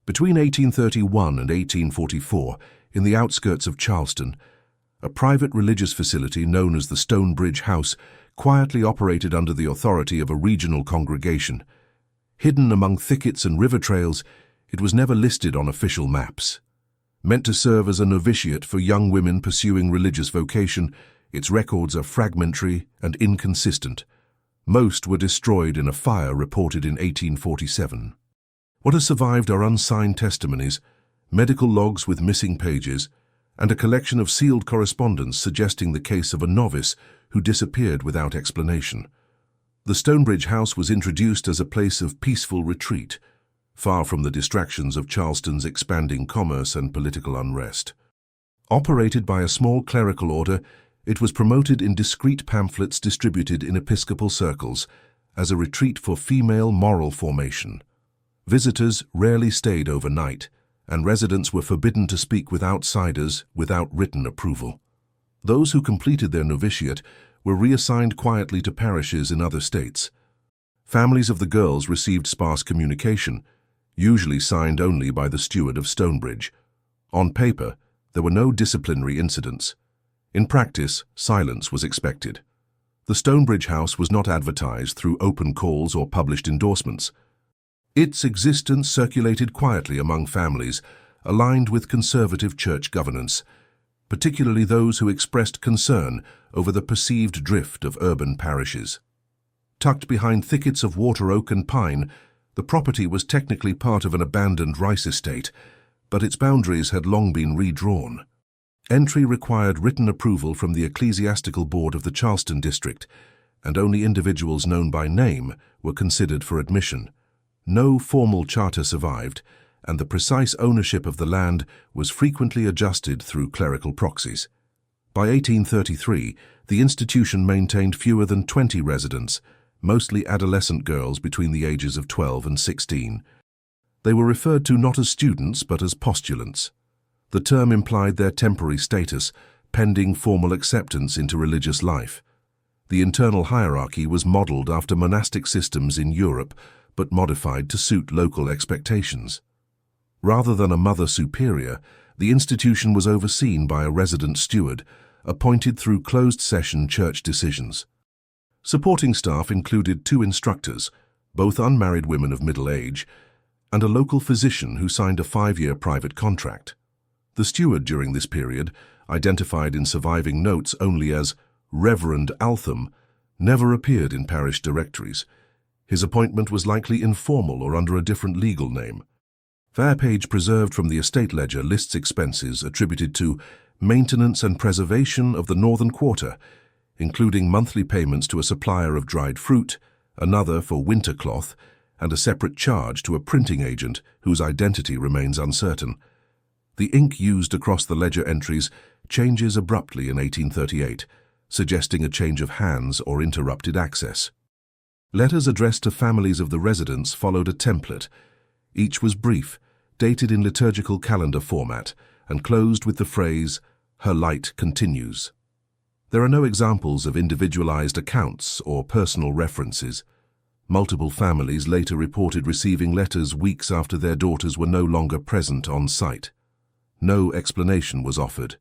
Between 1831 and 1844, in the outskirts of Charleston, a private religious facility known as the Stonebridge House quietly operated under the authority of a regional congregation. Hidden among thickets and river trails, it was never listed on official maps. Meant to serve as a novitiate for young women pursuing religious vocation, its records are fragmentary and inconsistent. Most were destroyed in a fire reported in 1847. What has survived are unsigned testimonies, medical logs with missing pages, and a collection of sealed correspondence suggesting the case of a novice who disappeared without explanation. The Stonebridge House was introduced as a place of peaceful retreat, far from the distractions of Charleston's expanding commerce and political unrest. Operated by a small clerical order, it was promoted in discreet pamphlets distributed in Episcopal circles as a retreat for female moral formation. Visitors rarely stayed overnight, and residents were forbidden to speak with outsiders without written approval. Those who completed their novitiate were reassigned quietly to parishes in other states. Families of the girls received sparse communication, usually signed only by the steward of Stonebridge. On paper, there were no disciplinary incidents. In practice, silence was expected. The Stonebridge House was not advertised through open calls or published endorsements. Its existence circulated quietly among families aligned with conservative church governance, particularly those who expressed concern over the perceived drift of urban parishes. Tucked behind thickets of water oak and pine, the property was technically part of an abandoned rice estate, but its boundaries had long been redrawn. Entry required written approval from the ecclesiastical board of the Charleston district, and only individuals known by name were considered for admission. No formal charter survived, and the precise ownership of the land was frequently adjusted through clerical proxies. By 1833, the institution maintained fewer than 20 residents, mostly adolescent girls between the ages of 12 and 16. They were referred to not as students but as postulants. The term implied their temporary status, pending formal acceptance into religious life. The internal hierarchy was modeled after monastic systems in Europe, but modified to suit local expectations. Rather than a mother superior, the institution was overseen by a resident steward, appointed through closed-session church decisions. Supporting staff included 2 instructors, both unmarried women of middle age, and a local physician who signed a 5-year private contract. The steward during this period, identified in surviving notes only as Reverend Altham, never appeared in parish directories. His appointment was likely informal or under a different legal name. Their page preserved from the estate ledger lists expenses attributed to maintenance and preservation of the northern quarter, including monthly payments to a supplier of dried fruit, another for winter cloth, and a separate charge to a printing agent whose identity remains uncertain. The ink used across the ledger entries changes abruptly in 1838, suggesting a change of hands or interrupted access. Letters addressed to families of the residents followed a template. Each was brief, dated in liturgical calendar format, and closed with the phrase, "Her light continues." There are no examples of individualized accounts or personal references. Multiple families later reported receiving letters weeks after their daughters were no longer present on site. No explanation was offered.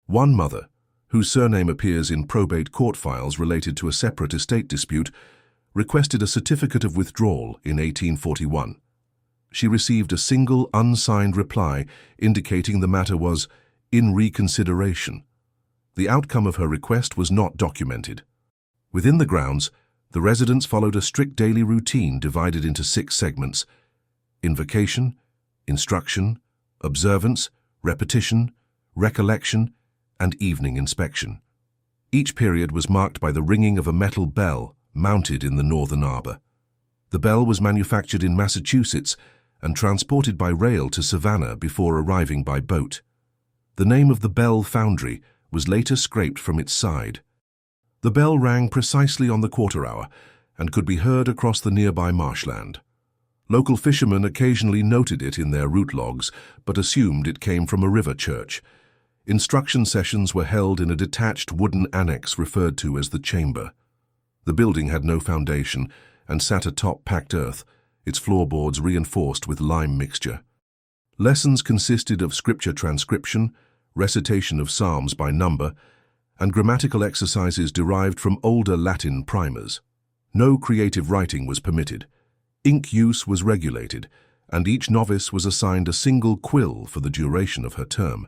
One mother, whose surname appears in probate court files related to a separate estate dispute, requested a certificate of withdrawal in 1841. She received a single unsigned reply indicating the matter was in reconsideration. The outcome of her request was not documented. Within the grounds, the residents followed a strict daily routine divided into 6 segments: invocation, instruction, observance, repetition, recollection, and evening inspection. Each period was marked by the ringing of a metal bell mounted in the northern arbor. The bell was manufactured in Massachusetts and transported by rail to Savannah before arriving by boat. The name of the bell foundry was later scraped from its side. The bell rang precisely on the quarter hour and could be heard across the nearby marshland. Local fishermen occasionally noted it in their route logs, but assumed it came from a river church. Instruction sessions were held in a detached wooden annex referred to as the chamber. The building had no foundation and sat atop packed earth, its floorboards reinforced with lime mixture. Lessons consisted of scripture transcription, recitation of psalms by number, and grammatical exercises derived from older Latin primers. No creative writing was permitted. Ink use was regulated, and each novice was assigned a single quill for the duration of her term.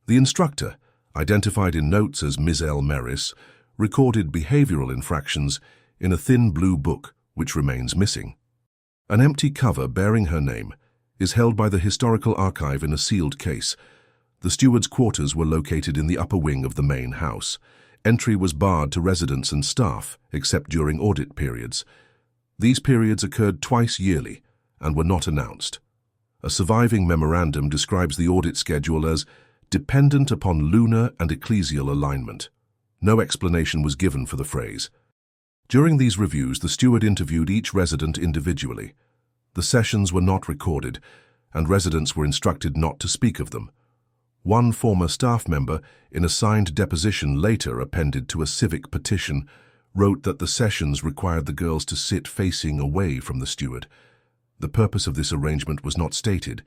The instructor, identified in notes as Ms. L. Merris, recorded behavioral infractions in a thin blue book which remains missing. An empty cover bearing her name is held by the Historical Archive in a sealed case. The steward's quarters were located in the upper wing of the main house. Entry was barred to residents and staff, except during audit periods. These periods occurred twice yearly and were not announced. A surviving memorandum describes the audit schedule as dependent upon lunar and ecclesial alignment. No explanation was given for the phrase. During these reviews, the steward interviewed each resident individually. The sessions were not recorded, and residents were instructed not to speak of them. One former staff member, in a signed deposition later appended to a civic petition, wrote that the sessions required the girls to sit facing away from the steward. The purpose of this arrangement was not stated.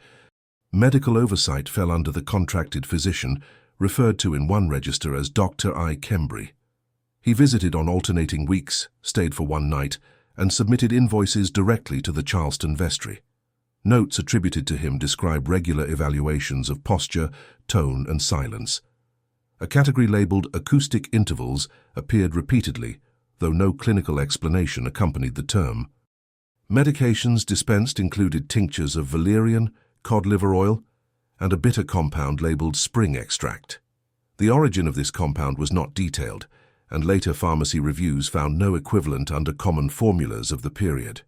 Medical oversight fell under the contracted physician, referred to in one register as Dr. I. Kembry. He visited on alternating weeks, stayed for one night, and submitted invoices directly to the Charleston vestry. Notes attributed to him describe regular evaluations of posture, tone, and silence. A category labeled acoustic intervals appeared repeatedly, though no clinical explanation accompanied the term. Medications dispensed included tinctures of valerian, cod liver oil, and a bitter compound labeled spring extract. The origin of this compound was not detailed, and later pharmacy reviews found no equivalent under common formulas of the period.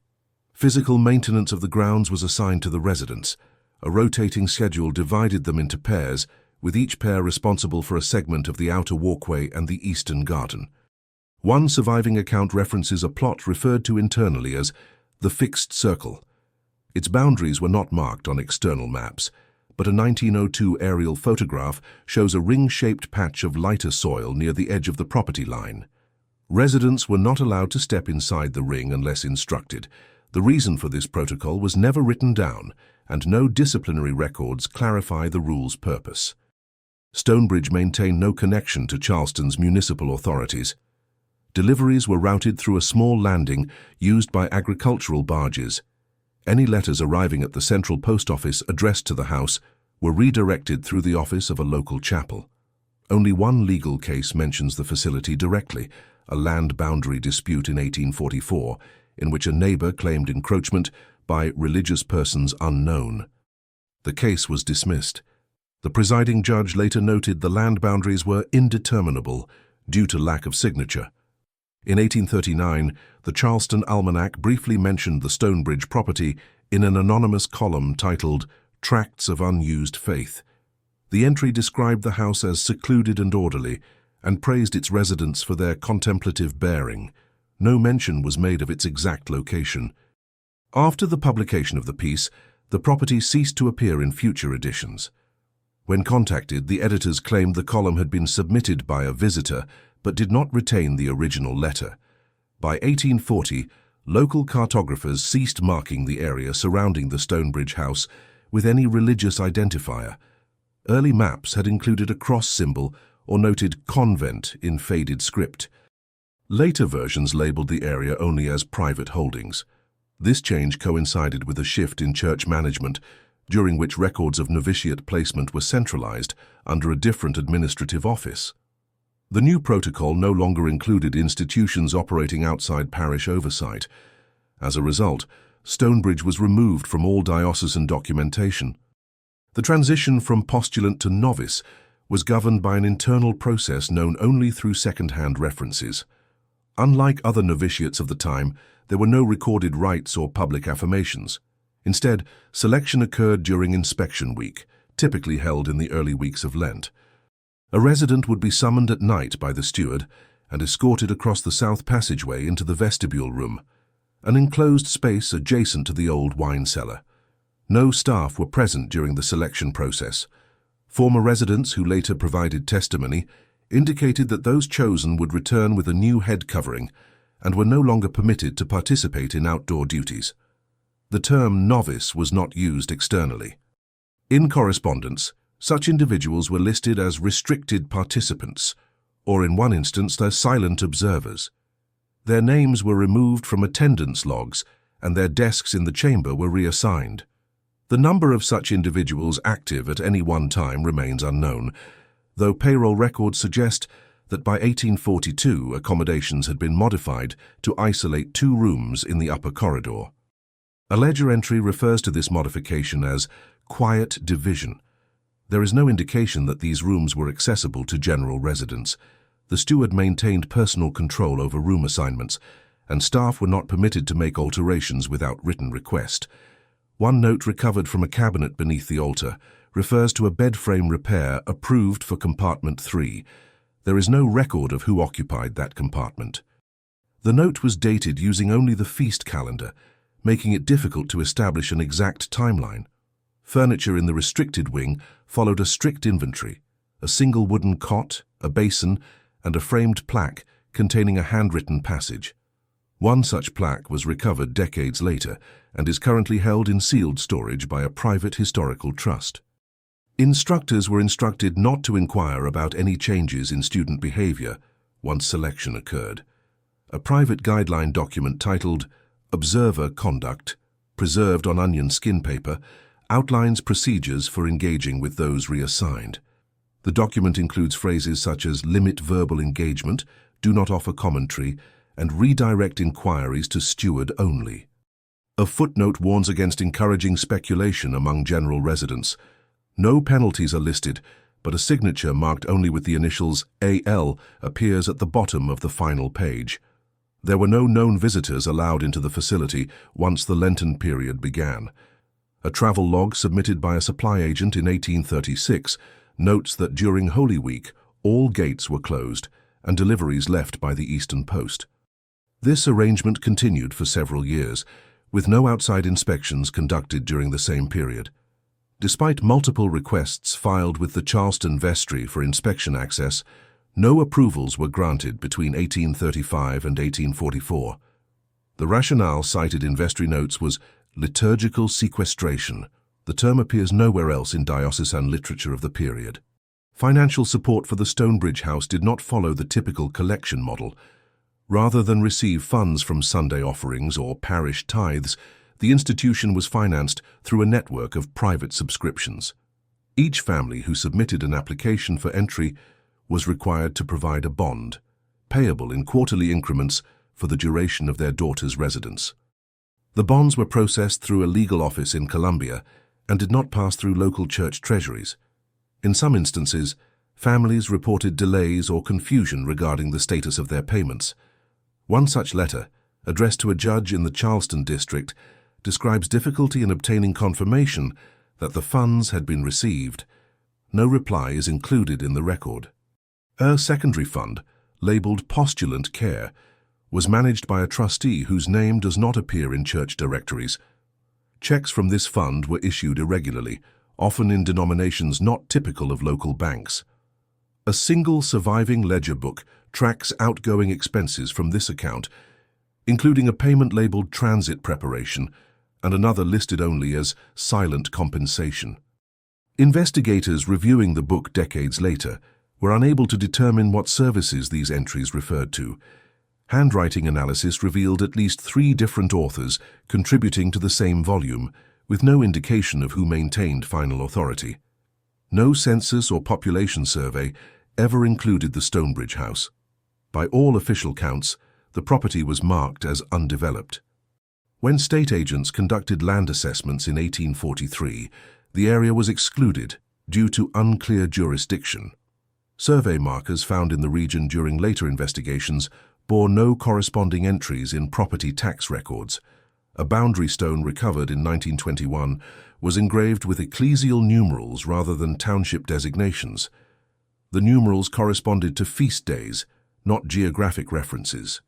Physical maintenance of the grounds was assigned to the residents. A rotating schedule divided them into pairs, with each pair responsible for a segment of the outer walkway and the eastern garden. One surviving account references a plot referred to internally as the fixed circle. Its boundaries were not marked on external maps, but a 1902 aerial photograph shows a ring-shaped patch of lighter soil near the edge of the property line. Residents were not allowed to step inside the ring unless instructed. The reason for this protocol was never written down, and no disciplinary records clarify the rule's purpose. Stonebridge maintained no connection to Charleston's municipal authorities. Deliveries were routed through a small landing used by agricultural barges. Any letters arriving at the central post office addressed to the house were redirected through the office of a local chapel. Only one legal case mentions the facility directly, a land boundary dispute in 1844, in which a neighbor claimed encroachment by religious persons unknown. The case was dismissed. The presiding judge later noted the land boundaries were indeterminable due to lack of signature. In 1839, the Charleston Almanac briefly mentioned the Stonebridge property in an anonymous column titled Tracts of Unused Faith. The entry described the house as secluded and orderly and praised its residents for their contemplative bearing. No mention was made of its exact location. After the publication of the piece, the property ceased to appear in future editions. When contacted, the editors claimed the column had been submitted by a visitor but did not retain the original letter. By 1840, local cartographers ceased marking the area surrounding the Stonebridge house with any religious identifier. Early maps had included a cross symbol or noted convent in faded script. Later versions labeled the area only as private holdings. This change coincided with a shift in church management, during which records of novitiate placement were centralized under a different administrative office. The new protocol no longer included institutions operating outside parish oversight. As a result, Stonebridge was removed from all diocesan documentation. The transition from postulant to novice was governed by an internal process known only through second-hand references. Unlike other novitiates of the time, there were no recorded rites or public affirmations. Instead, selection occurred during inspection week, typically held in the early weeks of Lent. A resident would be summoned at night by the steward and escorted across the south passageway into the vestibule room, an enclosed space adjacent to the old wine cellar. No staff were present during the selection process. Former residents who later provided testimony indicated that those chosen would return with a new head covering and were no longer permitted to participate in outdoor duties. The term novice was not used externally. In correspondence, such individuals were listed as restricted participants, or in one instance as silent observers. Their names were removed from attendance logs, and their desks in the chamber were reassigned. The number of such individuals active at any one time remains unknown, though payroll records suggest that by 1842 accommodations had been modified to isolate 2 rooms in the upper corridor. A ledger entry refers to this modification as quiet division. There is no indication that these rooms were accessible to general residents. The steward maintained personal control over room assignments, and staff were not permitted to make alterations without written request. One note recovered from a cabinet beneath the altar refers to a bed frame repair approved for compartment 3. There is no record of who occupied that compartment. The note was dated using only the feast calendar, making it difficult to establish an exact timeline. Furniture in the restricted wing followed a strict inventory: a single wooden cot, a basin, and a framed plaque containing a handwritten passage. One such plaque was recovered decades later and is currently held in sealed storage by a private historical trust. Instructors were instructed not to inquire about any changes in student behavior once selection occurred. A private guideline document titled Observer Conduct, preserved on onion skin paper, outlines procedures for engaging with those reassigned. The document includes phrases such as limit verbal engagement, do not offer commentary, and redirect inquiries to steward only. A footnote warns against encouraging speculation among general residents. No penalties are listed, but a signature marked only with the initials AL appears at the bottom of the final page. There were no known visitors allowed into the facility once the Lenten period began. A travel log submitted by a supply agent in 1836 notes that during Holy Week, all gates were closed and deliveries left by the Eastern Post. This arrangement continued for several years, with no outside inspections conducted during the same period. Despite multiple requests filed with the Charleston vestry for inspection access, no approvals were granted between 1835 and 1844. The rationale cited in vestry notes was liturgical sequestration. The term appears nowhere else in diocesan literature of the period. Financial support for the Stonebridge house did not follow the typical collection model. Rather than receive funds from Sunday offerings or parish tithes, the institution was financed through a network of private subscriptions. Each family who submitted an application for entry was required to provide a bond, payable in quarterly increments for the duration of their daughter's residence. The bonds were processed through a legal office in Columbia and did not pass through local church treasuries. In some instances, families reported delays or confusion regarding the status of their payments. One such letter, addressed to a judge in the Charleston district, describes difficulty in obtaining confirmation that the funds had been received. No reply is included in the record. A secondary fund, labeled Postulant Care, was managed by a trustee whose name does not appear in church directories. Checks from this fund were issued irregularly, often in denominations not typical of local banks. A single surviving ledger book tracks outgoing expenses from this account, including a payment labeled Transit Preparation and another listed only as Silent Compensation. Investigators reviewing the book decades later were unable to determine what services these entries referred to. Handwriting analysis revealed at least 3 different authors contributing to the same volume, with no indication of who maintained final authority. No census or population survey ever included the Stonebridge house. By all official counts, the property was marked as undeveloped. When state agents conducted land assessments in 1843, the area was excluded due to unclear jurisdiction. Survey markers found in the region during later investigations bore no corresponding entries in property tax records. A boundary stone recovered in 1921 was engraved with ecclesial numerals rather than township designations. The numerals corresponded to feast days, not geographic references.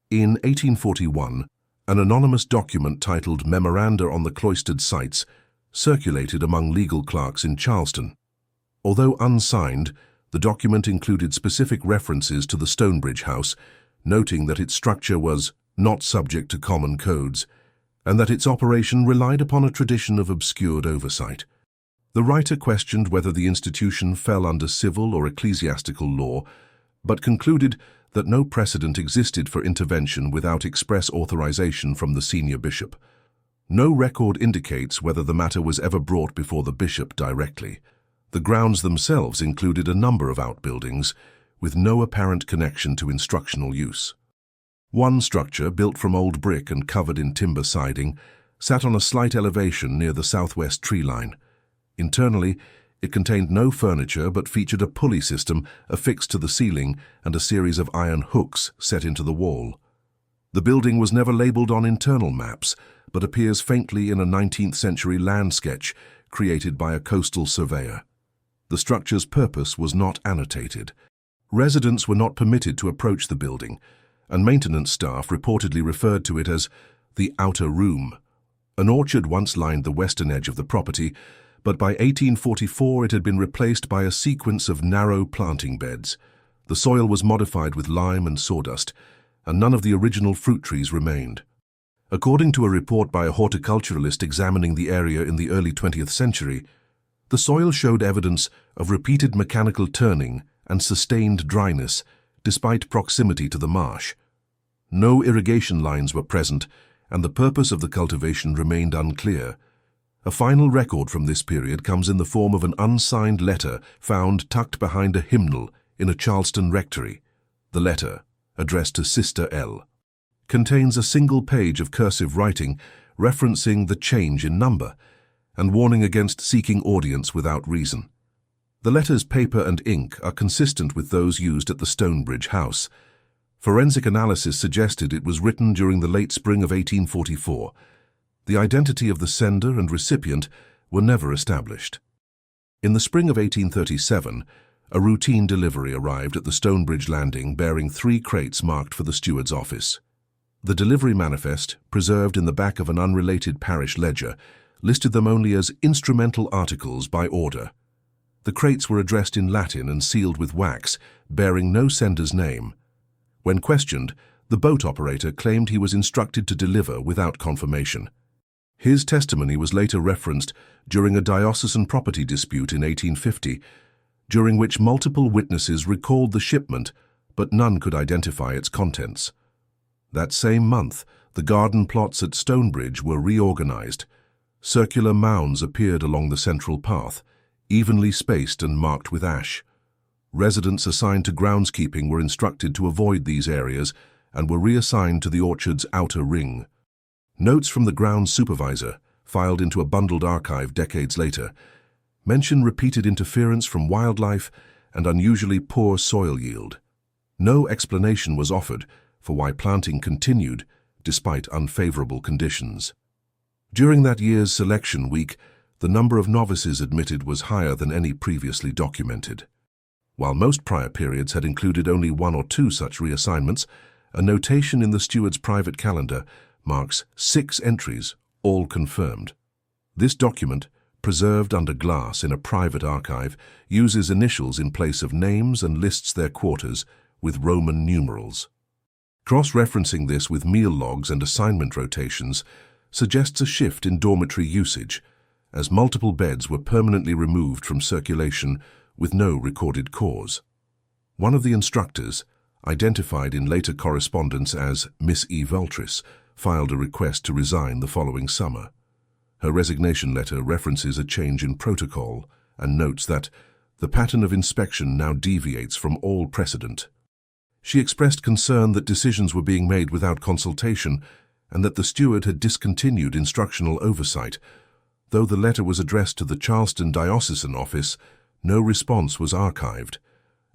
In 1841, an anonymous document titled Memoranda on the Cloistered Sites circulated among legal clerks in Charleston. Although unsigned, the document included specific references to the Stonebridge house, noting that its structure was not subject to common codes, and that its operation relied upon a tradition of obscured oversight. The writer questioned whether the institution fell under civil or ecclesiastical law, but concluded that no precedent existed for intervention without express authorization from the senior bishop. No record indicates whether the matter was ever brought before the bishop directly. The grounds themselves included a number of outbuildings, with no apparent connection to instructional use. One structure, built from old brick and covered in timber siding, sat on a slight elevation near the southwest tree line. Internally, it contained no furniture but featured a pulley system affixed to the ceiling and a series of iron hooks set into the wall. The building was never labeled on internal maps, but appears faintly in a 19th century land sketch created by a coastal surveyor. The structure's purpose was not annotated. Residents were not permitted to approach the building, and maintenance staff reportedly referred to it as the outer room. An orchard once lined the western edge of the property, but by 1844 it had been replaced by a sequence of narrow planting beds. The soil was modified with lime and sawdust, and none of the original fruit trees remained. According to a report by a horticulturalist examining the area in the early 20th century, the soil showed evidence of repeated mechanical turning and sustained dryness, despite proximity to the marsh. No irrigation lines were present, and the purpose of the cultivation remained unclear. A final record from this period comes in the form of an unsigned letter found tucked behind a hymnal in a Charleston rectory. The letter, addressed to Sister L., contains a single page of cursive writing referencing the change in number and warning against seeking audience without reason. The letter's paper and ink are consistent with those used at the Stonebridge house. Forensic analysis suggested it was written during the late spring of 1844. The identity of the sender and recipient were never established. In the spring of 1837, a routine delivery arrived at the Stonebridge landing bearing 3 crates marked for the steward's office. The delivery manifest, preserved in the back of an unrelated parish ledger, listed them only as instrumental articles by order. The crates were addressed in Latin and sealed with wax, bearing no sender's name. When questioned, the boat operator claimed he was instructed to deliver without confirmation. His testimony was later referenced during a diocesan property dispute in 1850, during which multiple witnesses recalled the shipment, but none could identify its contents. That same month, the garden plots at Stonebridge were reorganized. Circular mounds appeared along the central path, evenly spaced and marked with ash. Residents assigned to groundskeeping were instructed to avoid these areas and were reassigned to the orchard's outer ring. Notes from the grounds supervisor, filed into a bundled archive decades later, mention repeated interference from wildlife and unusually poor soil yield. No explanation was offered for why planting continued despite unfavorable conditions. During that year's selection week, the number of novices admitted was higher than any previously documented. While most prior periods had included only 1 or 2 such reassignments, a notation in the steward's private calendar marks 6 entries, all confirmed. This document, preserved under glass in a private archive, uses initials in place of names and lists their quarters with Roman numerals. Cross-referencing this with meal logs and assignment rotations suggests a shift in dormitory usage, as multiple beds were permanently removed from circulation with no recorded cause. One of the instructors, identified in later correspondence as Miss E. Vultris, filed a request to resign the following summer. Her resignation letter references a change in protocol and notes that the pattern of inspection now deviates from all precedent. She expressed concern that decisions were being made without consultation and that the steward had discontinued instructional oversight. Though the letter was addressed to the Charleston diocesan office, no response was archived.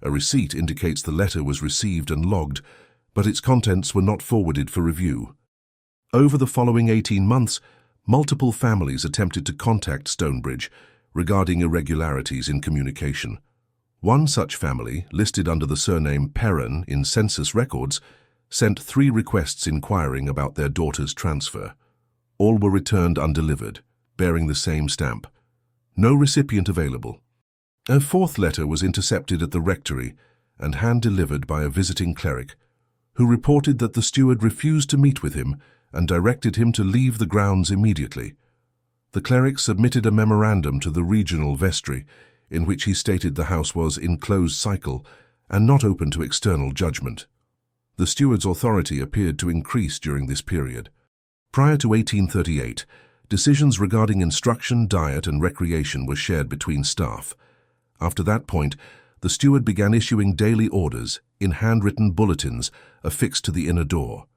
A receipt indicates the letter was received and logged, but its contents were not forwarded for review. Over the following 18 months, multiple families attempted to contact Stonebridge regarding irregularities in communication. One such family, listed under the surname Perrin in census records, sent 3 requests inquiring about their daughter's transfer. All were returned undelivered, bearing the same stamp. No recipient available. A 4th letter was intercepted at the rectory and hand-delivered by a visiting cleric, who reported that the steward refused to meet with him and directed him to leave the grounds immediately. The cleric submitted a memorandum to the regional vestry, in which he stated the house was in closed cycle and not open to external judgment. The steward's authority appeared to increase during this period. Prior to 1838, decisions regarding instruction, diet, and recreation were shared between staff. After that point, the steward began issuing daily orders in handwritten bulletins affixed to the inner door.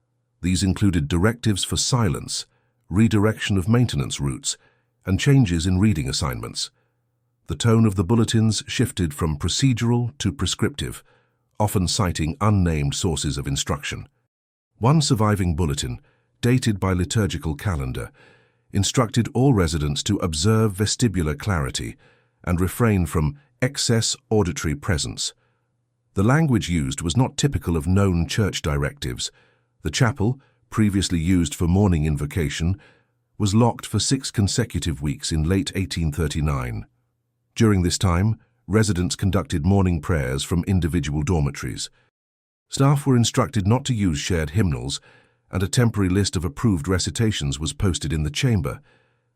These included directives for silence, redirection of maintenance routes, and changes in reading assignments. The tone of the bulletins shifted from procedural to prescriptive, often citing unnamed sources of instruction. One surviving bulletin, dated by liturgical calendar, instructed all residents to observe vestibular clarity and refrain from excess auditory presence. The language used was not typical of known church directives. The chapel, previously used for morning invocation, was locked for 6 consecutive weeks in late 1839. During this time, residents conducted morning prayers from individual dormitories. Staff were instructed not to use shared hymnals, and a temporary list of approved recitations was posted in the chamber.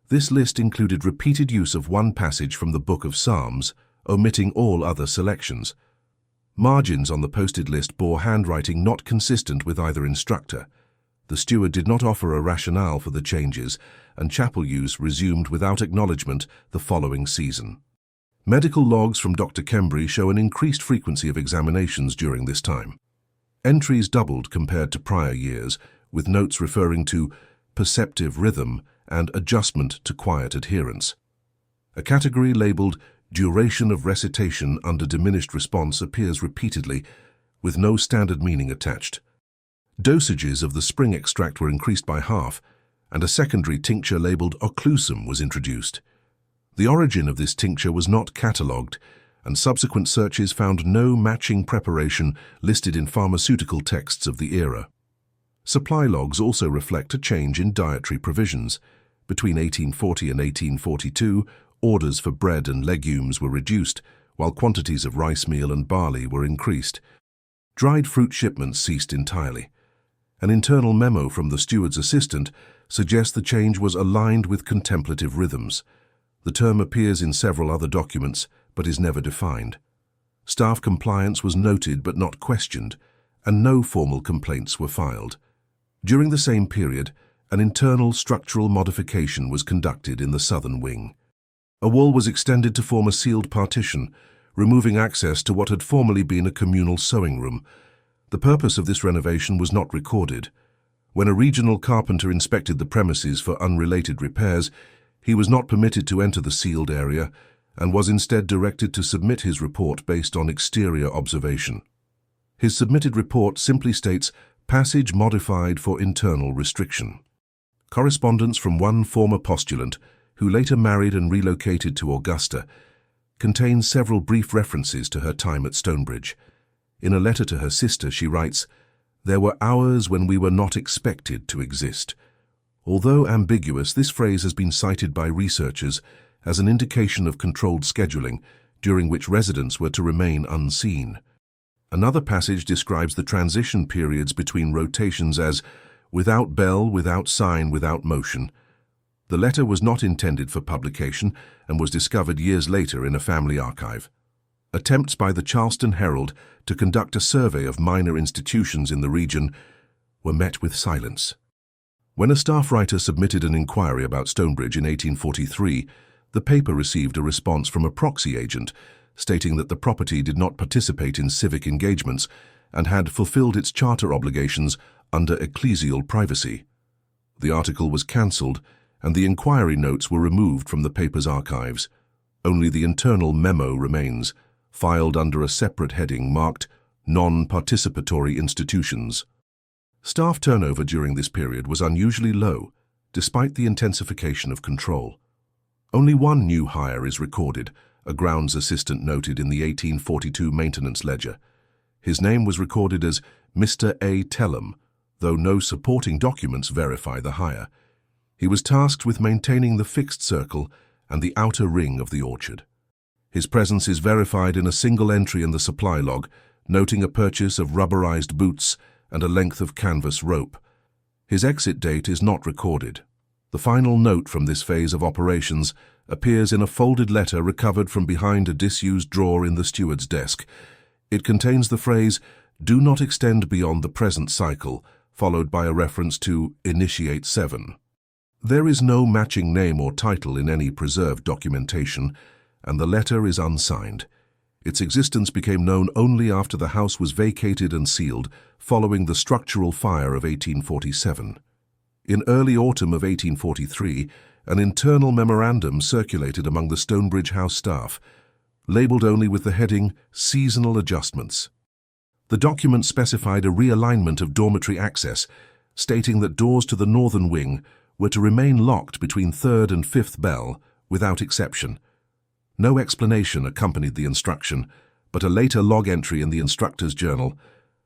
This list included repeated use of one passage from the Book of Psalms, omitting all other selections. Margins on the posted list bore handwriting not consistent with either instructor. The steward did not offer a rationale for the changes, and chapel use resumed without acknowledgement the following season. Medical logs from Dr. Kembry show an increased frequency of examinations during this time. Entries doubled compared to prior years, with notes referring to perceptive rhythm and adjustment to quiet adherence. A category labeled duration of recitation under diminished response appears repeatedly, with no standard meaning attached. Dosages of the spring extract were increased by half, and a secondary tincture labeled occlusum was introduced. The origin of this tincture was not catalogued, and subsequent searches found no matching preparation listed in pharmaceutical texts of the era. Supply logs also reflect a change in dietary provisions. Between 1840 and 1842, orders for bread and legumes were reduced, while quantities of rice meal and barley were increased. Dried fruit shipments ceased entirely. An internal memo from the steward's assistant suggests the change was aligned with contemplative rhythms. The term appears in several other documents, but is never defined. Staff compliance was noted but not questioned, and no formal complaints were filed. During the same period, an internal structural modification was conducted in the southern wing. A wall was extended to form a sealed partition, removing access to what had formerly been a communal sewing room. The purpose of this renovation was not recorded. When a regional carpenter inspected the premises for unrelated repairs, he was not permitted to enter the sealed area and was instead directed to submit his report based on exterior observation. His submitted report simply states, "Passage modified for internal restriction." Correspondence from one former postulant, who later married and relocated to Augusta, contains several brief references to her time at Stonebridge. In a letter to her sister, she writes, "There were hours when we were not expected to exist." Although ambiguous, this phrase has been cited by researchers as an indication of controlled scheduling, during which residents were to remain unseen. Another passage describes the transition periods between rotations as "without bell, without sign, without motion." The letter was not intended for publication and was discovered years later in a family archive. Attempts by the Charleston Herald to conduct a survey of minor institutions in the region were met with silence. When a staff writer submitted an inquiry about Stonebridge in 1843, the paper received a response from a proxy agent stating that the property did not participate in civic engagements and had fulfilled its charter obligations under ecclesial privacy. The article was cancelled, and the inquiry notes were removed from the paper's archives. Only the internal memo remains, filed under a separate heading marked Non-Participatory Institutions. Staff turnover during this period was unusually low, despite the intensification of control. Only one new hire is recorded, a grounds assistant noted in the 1842 maintenance ledger. His name was recorded as Mr. A. Tellum, though no supporting documents verify the hire. He was tasked with maintaining the fixed circle and the outer ring of the orchard. His presence is verified in a single entry in the supply log, noting a purchase of rubberized boots and a length of canvas rope. His exit date is not recorded. The final note from this phase of operations appears in a folded letter recovered from behind a disused drawer in the steward's desk. It contains the phrase, "Do not extend beyond the present cycle," followed by a reference to Initiate 7. There is no matching name or title in any preserved documentation, and the letter is unsigned. Its existence became known only after the house was vacated and sealed following the structural fire of 1847. In early autumn of 1843, an internal memorandum circulated among the Stonebridge House staff, labelled only with the heading Seasonal Adjustments. The document specified a realignment of dormitory access, stating that doors to the northern wing were to remain locked between 3rd and 5th bell, without exception. No explanation accompanied the instruction, but a later log entry in the instructor's journal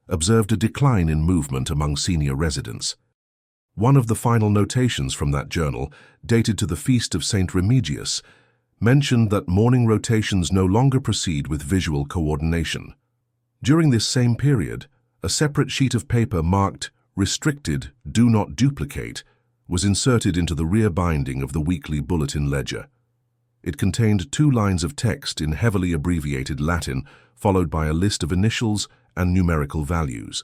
observed a decline in movement among senior residents. One of the final notations from that journal, dated to the feast of St. Remigius, mentioned that morning rotations no longer proceed with visual coordination. During this same period, a separate sheet of paper marked "Restricted, Do Not Duplicate" was inserted into the rear binding of the weekly bulletin ledger. It contained 2 lines of text in heavily abbreviated Latin, followed by a list of initials and numerical values.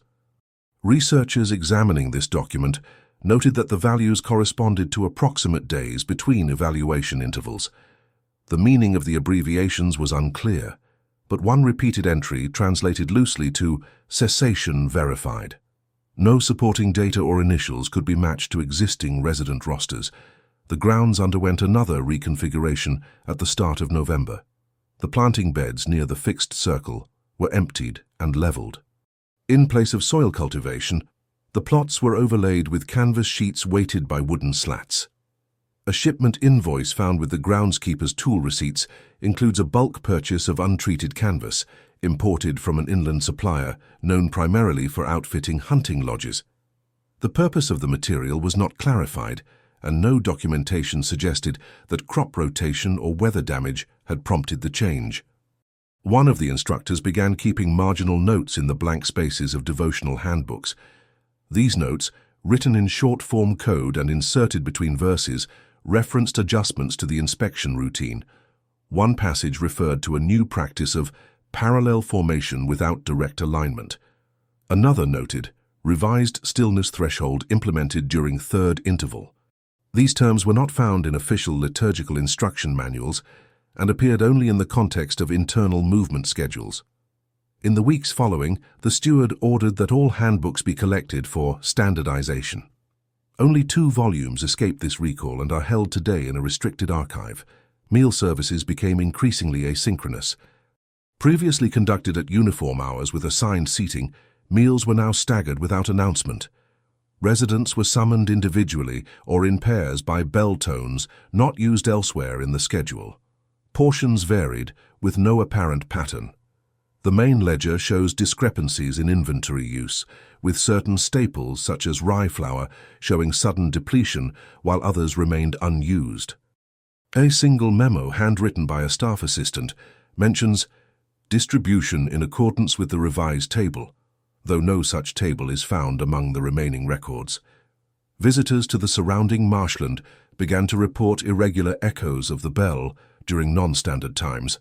Researchers examining this document noted that the values corresponded to approximate days between evaluation intervals. The meaning of the abbreviations was unclear, but one repeated entry translated loosely to "Cessation Verified." No supporting data or initials could be matched to existing resident rosters. The grounds underwent another reconfiguration at the start of November. The planting beds near the fixed circle were emptied and levelled. In place of soil cultivation, the plots were overlaid with canvas sheets weighted by wooden slats. A shipment invoice found with the groundskeeper's tool receipts includes a bulk purchase of untreated canvas, imported from an inland supplier known primarily for outfitting hunting lodges. The purpose of the material was not clarified, and no documentation suggested that crop rotation or weather damage had prompted the change. One of the instructors began keeping marginal notes in the blank spaces of devotional handbooks. These notes, written in short-form code and inserted between verses, referenced adjustments to the inspection routine. One passage referred to a new practice of parallel formation without direct alignment. Another noted revised stillness threshold implemented during 3rd interval. These terms were not found in official liturgical instruction manuals and appeared only in the context of internal movement schedules. In the weeks following, the steward ordered that all handbooks be collected for standardization. Only 2 volumes escaped this recall and are held today in a restricted archive. Meal services became increasingly asynchronous. Previously conducted at uniform hours with assigned seating, meals were now staggered without announcement. Residents were summoned individually or in pairs by bell tones not used elsewhere in the schedule. Portions varied, with no apparent pattern. The main ledger shows discrepancies in inventory use, with certain staples such as rye flour showing sudden depletion while others remained unused. A single memo handwritten by a staff assistant mentions distribution in accordance with the revised table, though no such table is found among the remaining records. Visitors to the surrounding marshland began to report irregular echoes of the bell during non-standard times.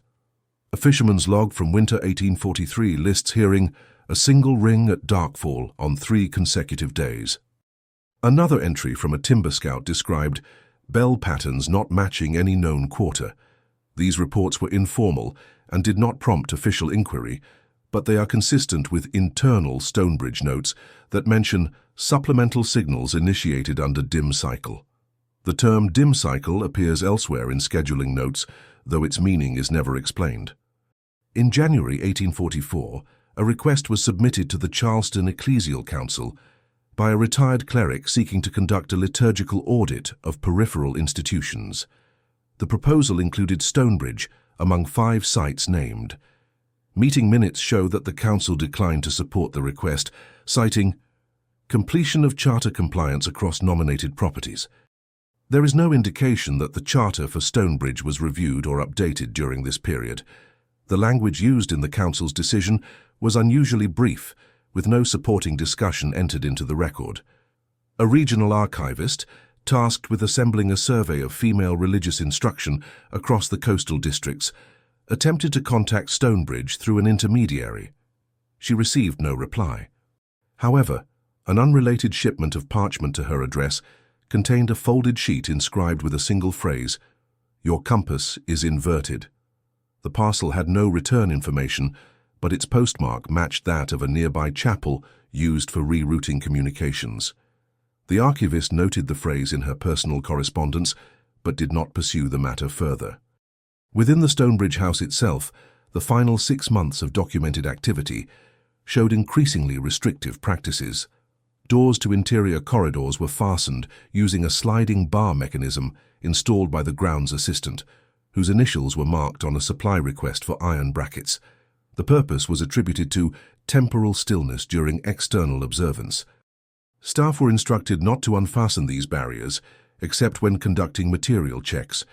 A fisherman's log from winter 1843 lists hearing a single ring at darkfall on 3 consecutive days. Another entry from a timber scout described bell patterns not matching any known quarter. These reports were informal and did not prompt official inquiry, but they are consistent with internal Stonebridge notes that mention supplemental signals initiated under dim cycle. The term dim cycle appears elsewhere in scheduling notes, though its meaning is never explained. In January 1844, a request was submitted to the Charleston Ecclesial Council by a retired cleric seeking to conduct a liturgical audit of peripheral institutions. The proposal included Stonebridge among 5 sites named. Meeting minutes show that the council declined to support the request, citing completion of charter compliance across nominated properties. There is no indication that the charter for Stonebridge was reviewed or updated during this period. The language used in the council's decision was unusually brief, with no supporting discussion entered into the record. A regional archivist, tasked with assembling a survey of female religious instruction across the coastal districts, attempted to contact Stonebridge through an intermediary. She received no reply. However, an unrelated shipment of parchment to her address contained a folded sheet inscribed with a single phrase, "Your compass is inverted." The parcel had no return information, but its postmark matched that of a nearby chapel used for rerouting communications. The archivist noted the phrase in her personal correspondence, but did not pursue the matter further. Within the Stonebridge house itself, the final 6 months of documented activity showed increasingly restrictive practices. Doors to interior corridors were fastened using a sliding bar mechanism installed by the grounds assistant, whose initials were marked on a supply request for iron brackets. The purpose was attributed to temporal stillness during external observance. Staff were instructed not to unfasten these barriers, except when conducting material checks.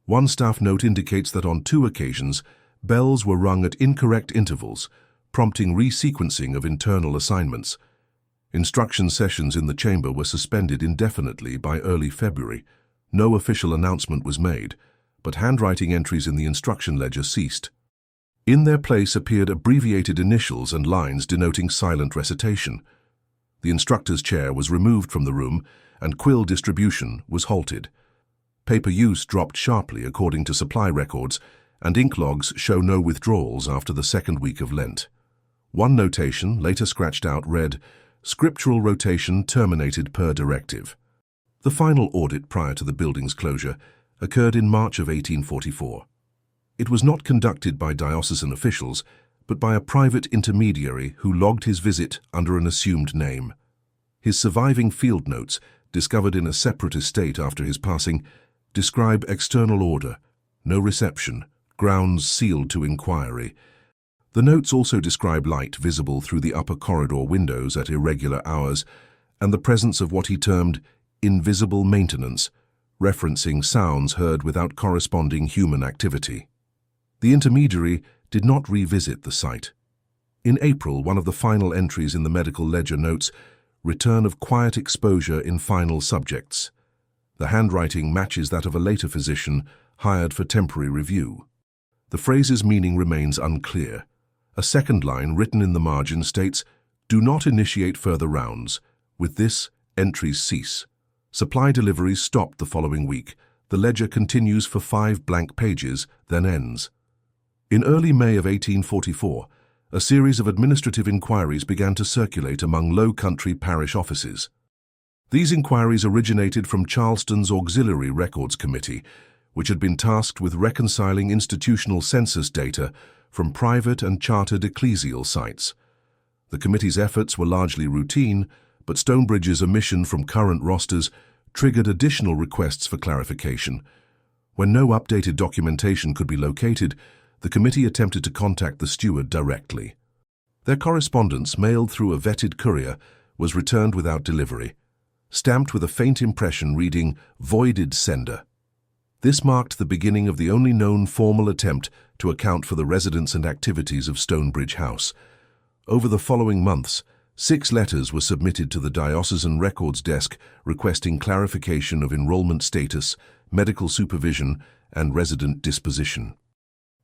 One staff note indicates that on 2 occasions, bells were rung at incorrect intervals, prompting resequencing of internal assignments. Instruction sessions in the chamber were suspended indefinitely by early February. No official announcement was made, but handwriting entries in the instruction ledger ceased. In their place appeared abbreviated initials and lines denoting silent recitation. The instructor's chair was removed from the room, and quill distribution was halted. Paper use dropped sharply according to supply records, and ink logs show no withdrawals after the 2nd week of Lent. One notation, later scratched out, read, "Scriptural rotation terminated per directive." The final audit prior to the building's closure occurred in March of 1844. It was not conducted by diocesan officials, but by a private intermediary who logged his visit under an assumed name. His surviving field notes, discovered in a separate estate after his passing, describe external order, no reception, grounds sealed to inquiry. The notes also describe light visible through the upper corridor windows at irregular hours and the presence of what he termed invisible maintenance, referencing sounds heard without corresponding human activity. The intermediary did not revisit the site. In April, one of the final entries in the medical ledger notes, "Return of quiet exposure in final subjects." The handwriting matches that of a later physician hired for temporary review. The phrase's meaning remains unclear. A second line written in the margin states, "Do not initiate further rounds. With this, entries cease." Supply deliveries stopped the following week. The ledger continues for 5 blank pages, then ends. In early May of 1844, a series of administrative inquiries began to circulate among Low Country parish offices. These inquiries originated from Charleston's Auxiliary Records Committee, which had been tasked with reconciling institutional census data from private and chartered ecclesial sites. The committee's efforts were largely routine, but Stonebridge's omission from current rosters triggered additional requests for clarification. When no updated documentation could be located, the committee attempted to contact the steward directly. Their correspondence, mailed through a vetted courier, was returned without delivery, stamped with a faint impression reading, "Voided sender." This marked the beginning of the only known formal attempt to account for the residence and activities of Stonebridge House. Over the following months, 6 letters were submitted to the diocesan records desk requesting clarification of enrollment status, medical supervision, and resident disposition.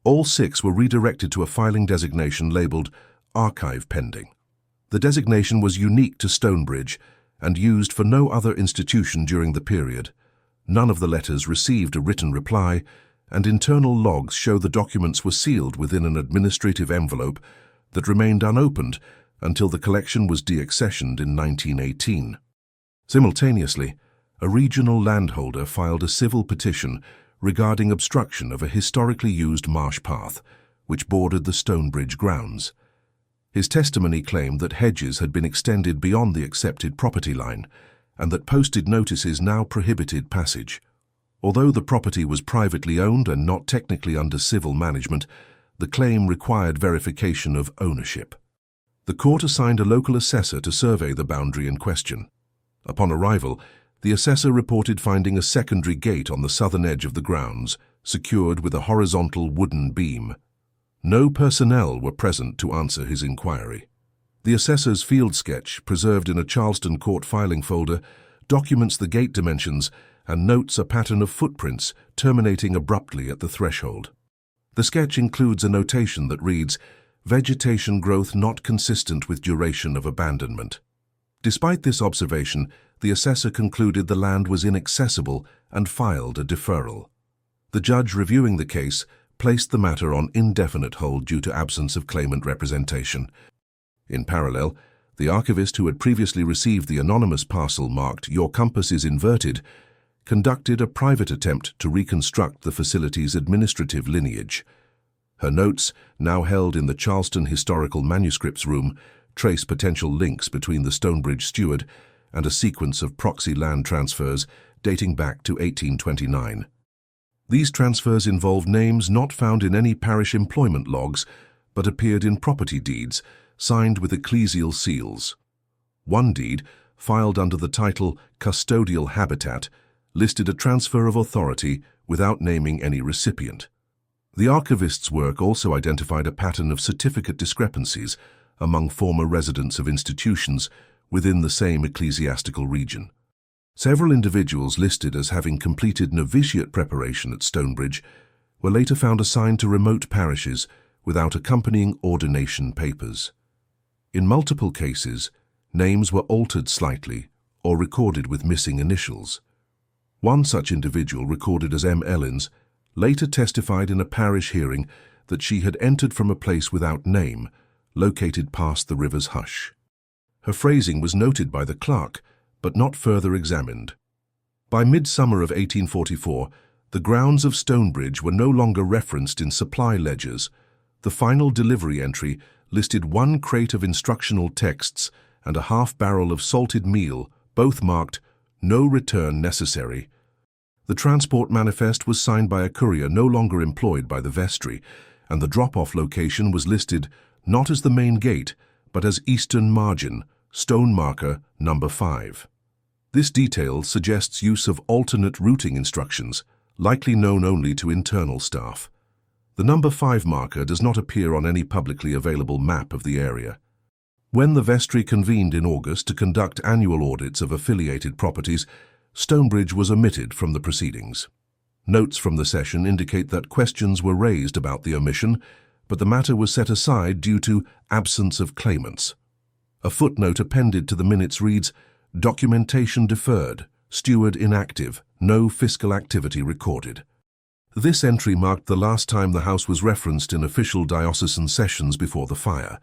All 6 were redirected to a filing designation labeled "Archive Pending." The designation was unique to Stonebridge and used for no other institution during the period. None of the letters received a written reply, and internal logs show the documents were sealed within an administrative envelope that remained unopened until the collection was deaccessioned in 1918. Simultaneously, a regional landholder filed a civil petition regarding obstruction of a historically used marsh path, which bordered the Stonebridge grounds. His testimony claimed that hedges had been extended beyond the accepted property line, and that posted notices now prohibited passage. Although the property was privately owned and not technically under civil management, the claim required verification of ownership. The court assigned a local assessor to survey the boundary in question. Upon arrival, the assessor reported finding a secondary gate on the southern edge of the grounds, secured with a horizontal wooden beam. No personnel were present to answer his inquiry. The assessor's field sketch, preserved in a Charleston court filing folder, documents the gate dimensions and notes a pattern of footprints terminating abruptly at the threshold. The sketch includes a notation that reads, "Vegetation growth not consistent with duration of abandonment." Despite this observation, the assessor concluded the land was inaccessible and filed a deferral. The judge reviewing the case placed the matter on indefinite hold due to absence of claimant representation. In parallel, the archivist who had previously received the anonymous parcel marked "Your compass is inverted" conducted a private attempt to reconstruct the facility's administrative lineage. Her notes, now held in the Charleston Historical Manuscripts Room, trace potential links between the Stonebridge steward and a sequence of proxy land transfers dating back to 1829. These transfers involved names not found in any parish employment logs, but appeared in property deeds, signed with ecclesial seals. One deed, filed under the title Custodial Habitat, listed a transfer of authority without naming any recipient. The archivist's work also identified a pattern of certificate discrepancies among former residents of institutions within the same ecclesiastical region. Several individuals listed as having completed novitiate preparation at Stonebridge were later found assigned to remote parishes without accompanying ordination papers. In multiple cases, names were altered slightly or recorded with missing initials. One such individual, recorded as M. Ellins, later testified in a parish hearing that she had entered from a place without name, located past the river's hush. Her phrasing was noted by the clerk, but not further examined. By midsummer of 1844, the grounds of Stonebridge were no longer referenced in supply ledgers. The final delivery entry listed 1 crate of instructional texts and a half-barrel of salted meal, both marked "No return necessary." The transport manifest was signed by a courier no longer employed by the vestry, and the drop-off location was listed not as the main gate, but as Eastern Margin, stone marker number 5. This detail suggests use of alternate routing instructions, likely known only to internal staff. The number 5 marker does not appear on any publicly available map of the area. When the vestry convened in August to conduct annual audits of affiliated properties, Stonebridge was omitted from the proceedings. Notes from the session indicate that questions were raised about the omission, but the matter was set aside due to absence of claimants. A footnote appended to the minutes reads, "Documentation deferred, steward inactive, no fiscal activity recorded." This entry marked the last time the house was referenced in official diocesan sessions before the fire.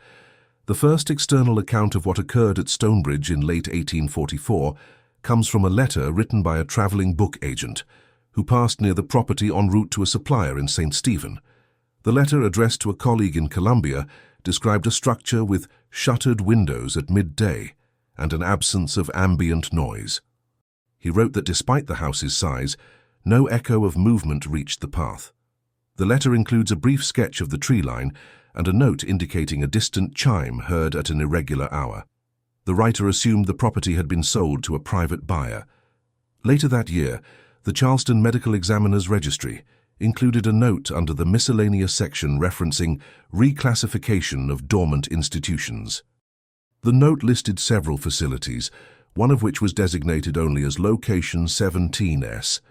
The first external account of what occurred at Stonebridge in late 1844 comes from a letter written by a traveling book agent who passed near the property en route to a supplier in St. Stephen. The letter, addressed to a colleague in Columbia, described a structure with shuttered windows at midday and an absence of ambient noise. He wrote that despite the house's size, no echo of movement reached the path. The letter includes a brief sketch of the tree line and a note indicating a distant chime heard at an irregular hour. The writer assumed the property had been sold to a private buyer. Later that year, the Charleston Medical Examiner's Registry included a note under the miscellaneous section referencing reclassification of dormant institutions. The note listed several facilities, one of which was designated only as Location 17S.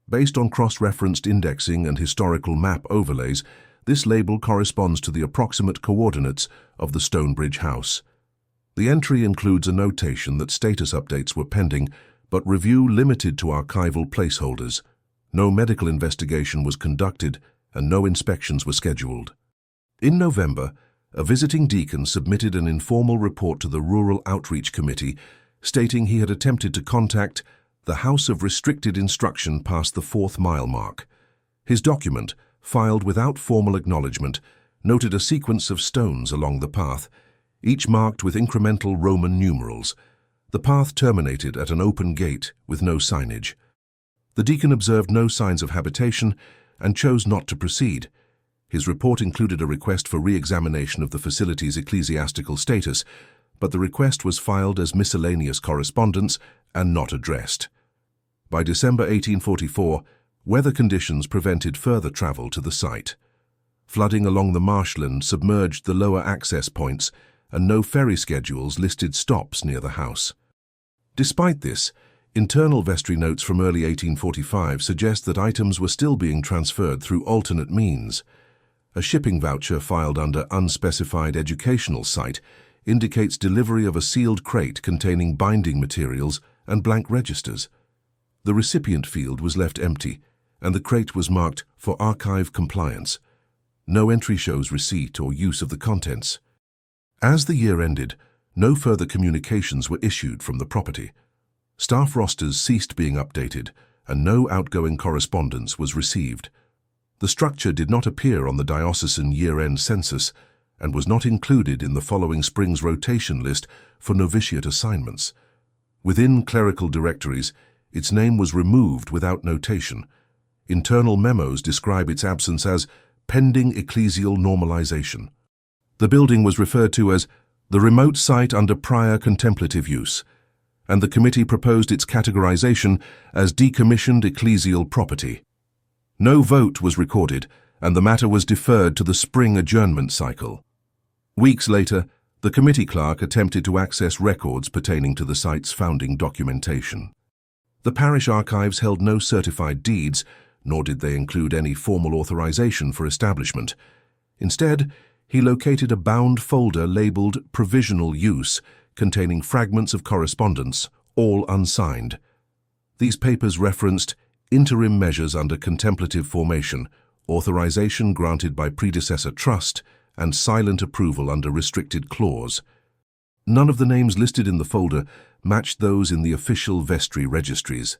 Based on cross-referenced indexing and historical map overlays, this label corresponds to the approximate coordinates of the Stonebridge house. The entry includes a notation that status updates were pending, but review limited to archival placeholders. No medical investigation was conducted and no inspections were scheduled. In November, a visiting deacon submitted an informal report to the Rural Outreach Committee stating he had attempted to contact the House of Restricted Instruction past the 4th mile mark. His document, filed without formal acknowledgement, noted a sequence of stones along the path, each marked with incremental Roman numerals. The path terminated at an open gate with no signage. The deacon observed no signs of habitation and chose not to proceed. His report included a request for re-examination of the facility's ecclesiastical status, but the request was filed as miscellaneous correspondence and not addressed. By December 1844, weather conditions prevented further travel to the site. Flooding along the marshland submerged the lower access points, and no ferry schedules listed stops near the house. Despite this, Internal vestry notes from early 1845 suggest that items were still being transferred through alternate means. A shipping voucher filed under Unspecified Educational Site indicates delivery of a sealed crate containing binding materials and blank registers. The recipient field was left empty, and the crate was marked for archive compliance. No entry shows receipt or use of the contents. As the year ended, no further communications were issued from the property. Staff rosters ceased being updated, and no outgoing correspondence was received. The structure did not appear on the diocesan year-end census and was not included in the following spring's rotation list for novitiate assignments. Within clerical directories, its name was removed without notation. Internal memos describe its absence as pending ecclesial normalization. The building was referred to as the remote site under prior contemplative use, and the committee proposed its categorization as decommissioned ecclesial property. No vote was recorded, and the matter was deferred to the spring adjournment cycle. Weeks later, the committee clerk attempted to access records pertaining to the site's founding documentation. The parish archives held no certified deeds, nor did they include any formal authorization for establishment. Instead, he located a bound folder labeled Provisional Use, containing fragments of correspondence, all unsigned. These papers referenced interim measures under contemplative formation, authorization granted by predecessor trust, and silent approval under restricted clause. None of the names listed in the folder matched those in the official vestry registries.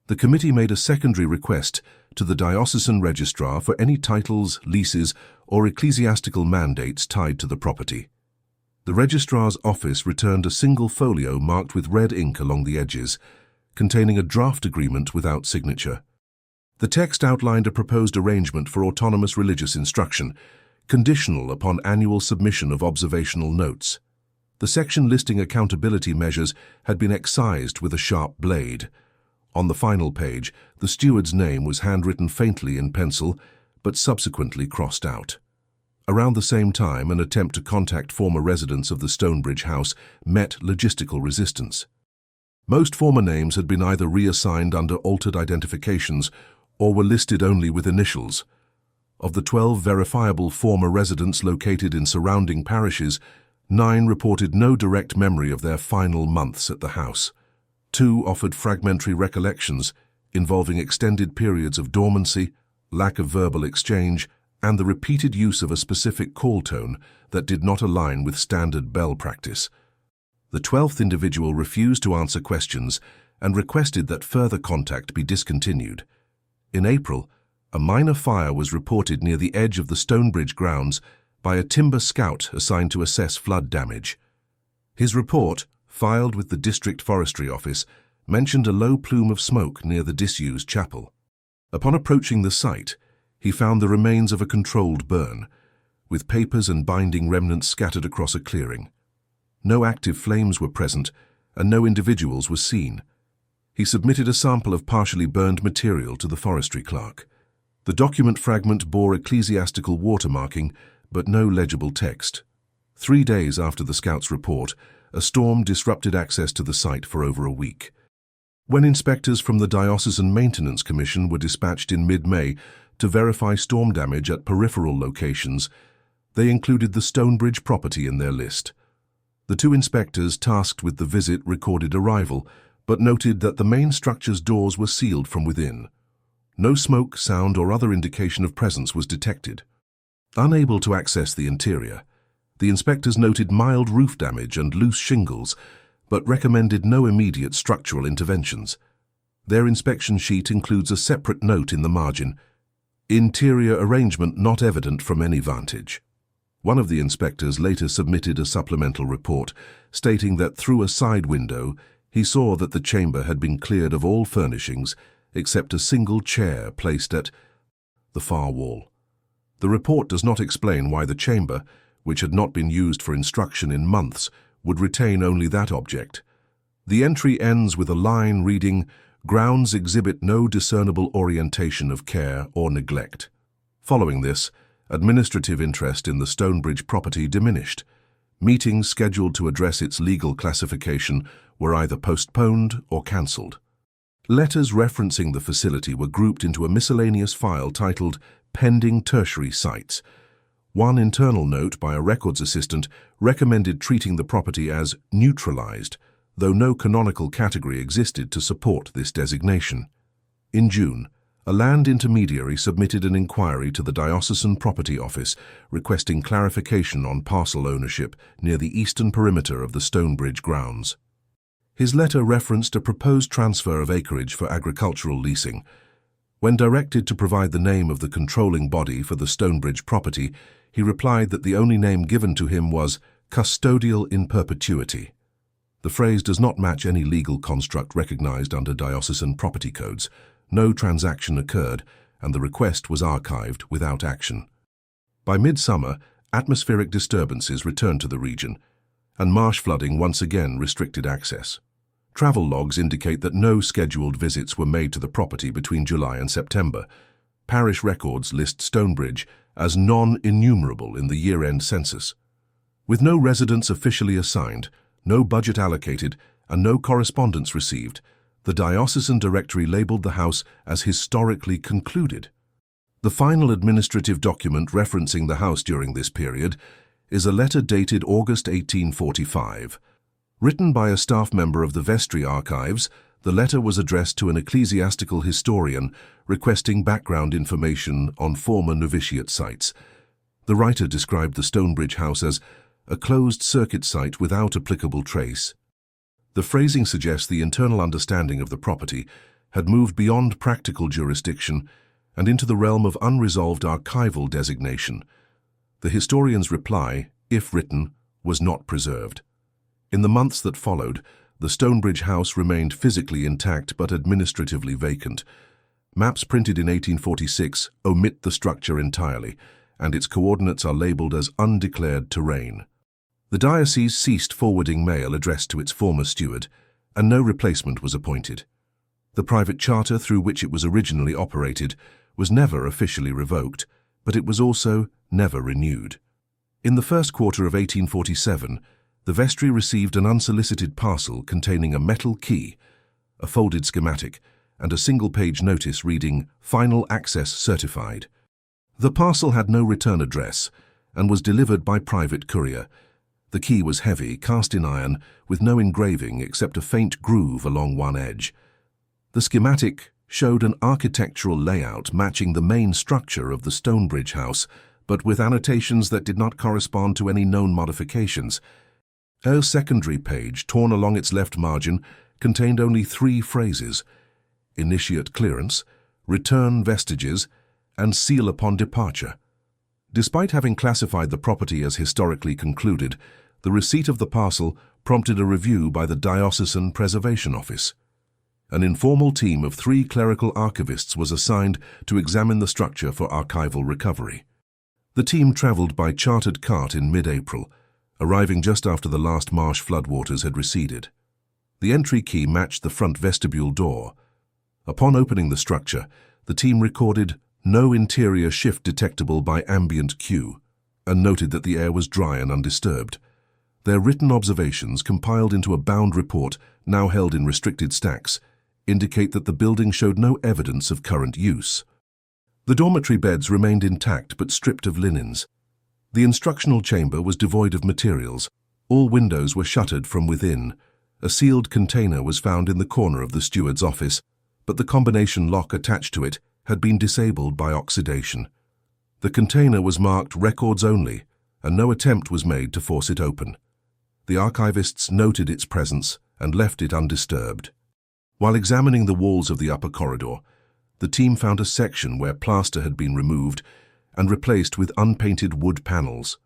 The committee made a secondary request to the diocesan registrar for any titles, leases, or ecclesiastical mandates tied to the property. The registrar's office returned a single folio marked with red ink along the edges, containing a draft agreement without signature. The text outlined a proposed arrangement for autonomous religious instruction, conditional upon annual submission of observational notes. The section listing accountability measures had been excised with a sharp blade. On the final page, the steward's name was handwritten faintly in pencil, but subsequently crossed out. Around the same time, an attempt to contact former residents of the Stonebridge house met logistical resistance. Most former names had been either reassigned under altered identifications or were listed only with initials. Of the 12 verifiable former residents located in surrounding parishes, 9 reported no direct memory of their final months at the house. 2 offered fragmentary recollections involving extended periods of dormancy, lack of verbal exchange, and the repeated use of a specific call tone that did not align with standard bell practice. The 12th individual refused to answer questions and requested that further contact be discontinued. In April, a minor fire was reported near the edge of the Stonebridge grounds by a timber scout assigned to assess flood damage. His report, filed with the District Forestry Office, mentioned a low plume of smoke near the disused chapel. Upon approaching the site, he found the remains of a controlled burn, with papers and binding remnants scattered across a clearing. No active flames were present, and no individuals were seen. He submitted a sample of partially burned material to the forestry clerk. The document fragment bore ecclesiastical watermarking, but no legible text. 3 days after the scout's report, a storm disrupted access to the site for over a week. When inspectors from the Diocesan Maintenance Commission were dispatched in mid-May to verify storm damage at peripheral locations, they included the Stonebridge property in their list. The 2 inspectors tasked with the visit recorded arrival, but noted that the main structure's doors were sealed from within. No smoke, sound, or other indication of presence was detected. Unable to access the interior, the inspectors noted mild roof damage and loose shingles, but recommended no immediate structural interventions. Their inspection sheet includes a separate note in the margin, "Interior arrangement not evident from any vantage." One of the inspectors later submitted a supplemental report, stating that through a side window, he saw that the chamber had been cleared of all furnishings except a single chair placed at the far wall. The report does not explain why the chamber, which had not been used for instruction in months, would retain only that object. The entry ends with a line reading, "Grounds exhibit no discernible orientation of care or neglect." Following this, administrative interest in the Stonebridge property diminished. Meetings scheduled to address its legal classification were either postponed or cancelled. Letters referencing the facility were grouped into a miscellaneous file titled Pending Tertiary Sites. One internal note by a records assistant recommended treating the property as neutralized, though no canonical category existed to support this designation. In June, a land intermediary submitted an inquiry to the Diocesan Property Office requesting clarification on parcel ownership near the eastern perimeter of the Stonebridge grounds. His letter referenced a proposed transfer of acreage for agricultural leasing. When directed to provide the name of the controlling body for the Stonebridge property, he replied that the only name given to him was custodial in perpetuity. The phrase does not match any legal construct recognized under diocesan property codes. No transaction occurred, and the request was archived without action. By midsummer, atmospheric disturbances returned to the region, and marsh flooding once again restricted access. Travel logs indicate that no scheduled visits were made to the property between July and September. Parish records list Stonebridge as non-enumerable in the year-end census. With no residents officially assigned, no budget allocated, and no correspondence received, the diocesan directory labeled the house as historically concluded. The final administrative document referencing the house during this period is a letter dated August 1845. Written by a staff member of the vestry archives, the letter was addressed to an ecclesiastical historian requesting background information on former novitiate sites. The writer described the Stonebridge house as a closed-circuit site without applicable trace. The phrasing suggests the internal understanding of the property had moved beyond practical jurisdiction and into the realm of unresolved archival designation. The historian's reply, if written, was not preserved. In the months that followed, the Stonebridge house remained physically intact but administratively vacant. Maps printed in 1846 omit the structure entirely, and its coordinates are labeled as undeclared terrain. The diocese ceased forwarding mail addressed to its former steward, and no replacement was appointed. The private charter through which it was originally operated was never officially revoked, but it was also never renewed. In the first quarter of 1847, the vestry received an unsolicited parcel containing a metal key, a folded schematic, and a single-page notice reading, "Final Access Certified." The parcel had no return address and was delivered by private courier. The key was heavy, cast in iron, with no engraving except a faint groove along one edge. The schematic showed an architectural layout matching the main structure of the Stonebridge house, but with annotations that did not correspond to any known modifications. A secondary page, torn along its left margin, contained only 3 phrases: initiate clearance, return vestiges, and seal upon departure. Despite having classified the property as historically concluded, the receipt of the parcel prompted a review by the Diocesan Preservation Office. An informal team of 3 clerical archivists was assigned to examine the structure for archival recovery. The team traveled by chartered cart in mid-April, arriving just after the last marsh floodwaters had receded. The entry key matched the front vestibule door. Upon opening the structure, the team recorded no interior shift detectable by ambient Q, and noted that the air was dry and undisturbed. Their written observations, compiled into a bound report now held in restricted stacks, indicate that the building showed no evidence of current use. The dormitory beds remained intact but stripped of linens. The instructional chamber was devoid of materials. All windows were shuttered from within. A sealed container was found in the corner of the steward's office, but the combination lock attached to it had been disabled by oxidation. The container was marked records only, and no attempt was made to force it open. The archivists noted its presence and left it undisturbed. While examining the walls of the upper corridor, the team found a section where plaster had been removed and replaced with unpainted wood panels.